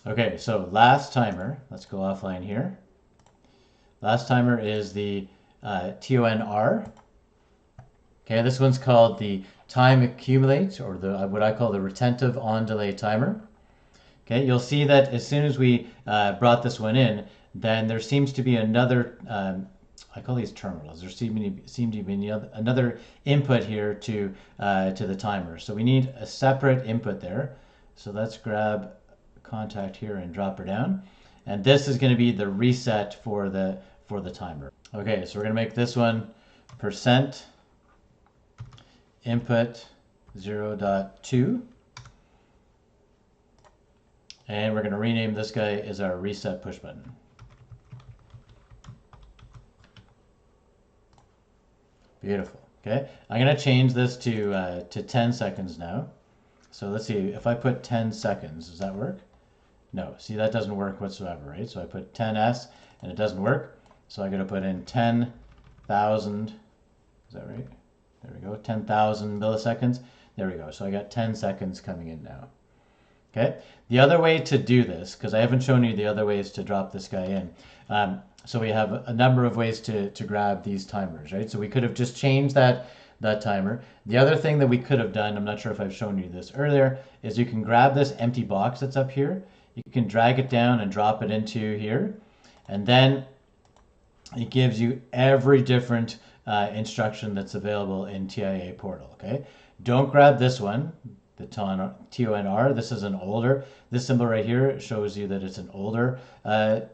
Okay, so last timer, let's go offline here. Last timer is the TONR. Okay, this one's called the time accumulate, or the what I call the retentive on delay timer. Okay, you'll see that as soon as we brought this one in, then there seems to be another, I call these terminals. There seem to be another input here to the timer. So we need a separate input there. So let's grab contact here and drop her down. And this is going to be the reset for the timer. Okay, so we're going to make this one percent input 0.2. And we're going to rename this guy as our reset push button. Beautiful. Okay, I'm going to change this to 10 seconds now. So let's see, if I put 10 seconds, does that work? No, see, that doesn't work whatsoever, right? So I put 10s and it doesn't work. So I'm going to put in 10,000, is that right? There we go, 10,000 milliseconds. There we go. So I got 10 seconds coming in now. Okay. The other way to do this, because I haven't shown you the other ways to drop this guy in. So we have a number of ways to grab these timers, right? So we could have just changed that timer. The other thing that we could have done, I'm not sure if I've shown you this earlier, is you can grab this empty box that's up here. You can drag it down and drop it into here. And then it gives you every different instruction that's available in TIA portal, okay? Don't grab this one, the TONR. This is an older, this symbol right here shows you that it's an older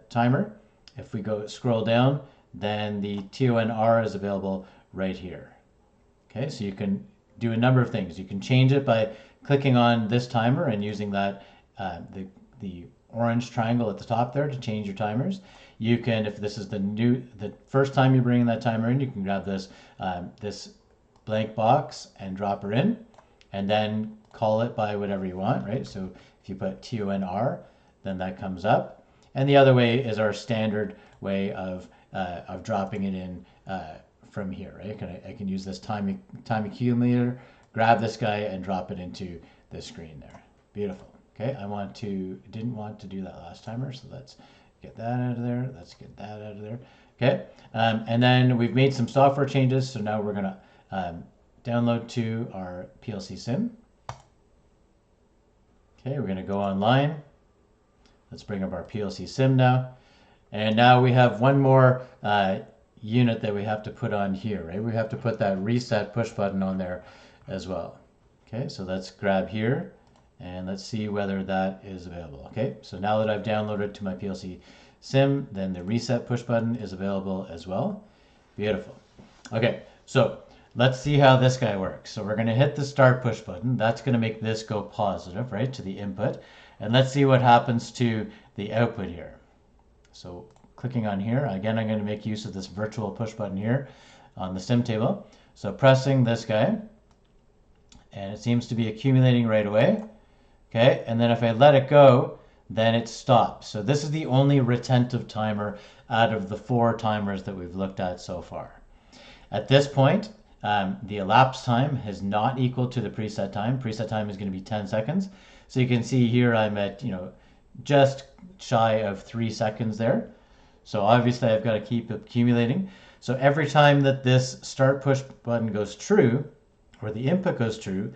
timer. If we go scroll down, then the TONR is available right here. Okay, so you can do a number of things. You can change it by clicking on this timer and using that the orange triangle at the top there to change your timers. You can, if this is the first time you're bringing that timer in, you can grab this this blank box and drop her in, and then call it by whatever you want, right? So if you put TONR, then that comes up. And the other way is our standard way of dropping it in from here, right? I can use this time accumulator, grab this guy and drop it into the screen there. Beautiful. Okay, didn't want to do that last timer, so let's get that out of there. Let's get that out of there. Okay, and then we've made some software changes, so now we're gonna download to our PLC SIM. Okay, we're gonna go online. Let's bring up our PLC SIM now. And now we have one more unit that we have to put on here, right? We have to put that reset push button on there as well. Okay, so let's grab here and let's see whether that is available. Okay, so now that I've downloaded to my PLC SIM, then the reset push button is available as well. Beautiful. Okay, so let's see how this guy works. So we're going to hit the start push button. That's going to make this go positive, right, to the input. And let's see what happens to the output here. So clicking on here, again, I'm going to make use of this virtual push button here on the sim table. So pressing this guy, and it seems to be accumulating right away. Okay, and then if I let it go, then it stops. So this is the only retentive timer out of the 4 timers that we've looked at so far. At this point, the elapsed time is not equal to the preset time. Preset time is going to be 10 seconds. So you can see here I'm at, just shy of 3 seconds there. So obviously I've got to keep accumulating. So every time that this start push button goes true, or the input goes true,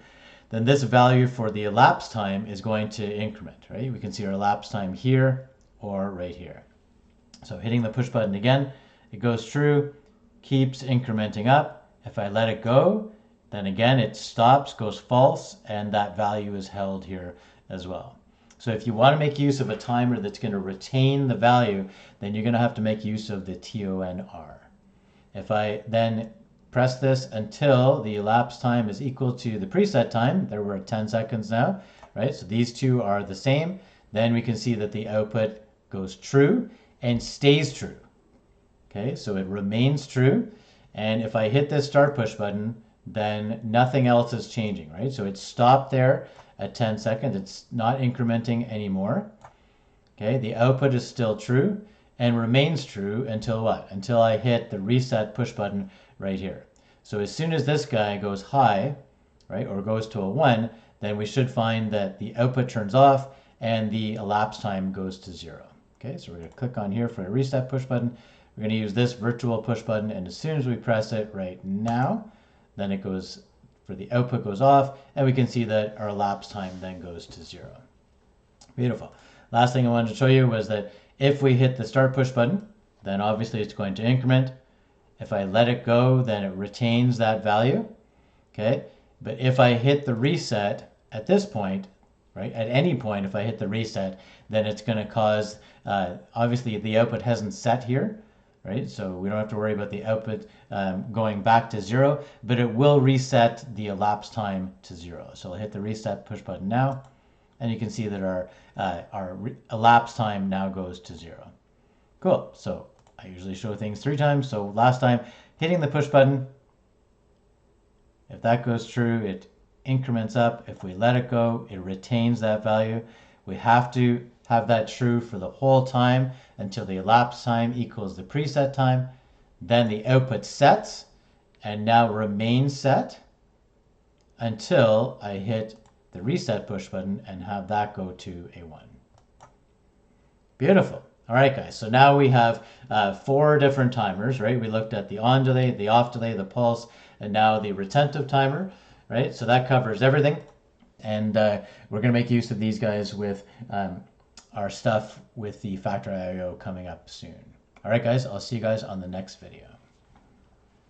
then this value for the elapsed time is going to increment, right? We can see our elapsed time here or right here. So hitting the push button again, it goes true, keeps incrementing up. If I let it go, then again it stops, goes false, and that value is held here as well. So if you want to make use of a timer that's going to retain the value, then you're going to have to make use of the TONR. If I then press this until the elapsed time is equal to the preset time, there we're at 10 seconds now, right? So these two are the same. Then we can see that the output goes true and stays true. Okay, so it remains true. And if I hit this start push button, then nothing else is changing, right? So it's stopped there at 10 seconds. It's not incrementing anymore. Okay, the output is still true and remains true until what? Until I hit the reset push button right here. So as soon as this guy goes high, right, or goes to a 1, then we should find that the output turns off and the elapsed time goes to 0. Okay, so we're going to click on here for a reset push button. We're going to use this virtual push button, and as soon as we press it right now, then it goes, for the output goes off, and we can see that our elapsed time then goes to 0. Beautiful. Last thing I wanted to show you was that if we hit the start push button, then obviously it's going to increment. If I let it go, then it retains that value. Okay, but if I hit the reset at this point, right, at any point, if I hit the reset, then it's going to cause, obviously the output hasn't set here, right? So we don't have to worry about the output going back to 0, but it will reset the elapsed time to 0. So I'll hit the reset push button now, and you can see that our elapsed time now goes to 0. Cool. So I usually show things 3 times. So last time, hitting the push button, if that goes true, it increments up. If we let it go, it retains that value. We have to have that true for the whole time until the elapsed time equals the preset time. Then the output sets and now remains set until I hit the reset push button and have that go to a 1. Beautiful. All right, guys, so now we have 4 different timers, right? We looked at the on delay, the off delay, the pulse, and now the retentive timer, right? So that covers everything. And we're going to make use of these guys with our stuff with the factory I/O coming up soon. All right, guys, I'll see you guys on the next video.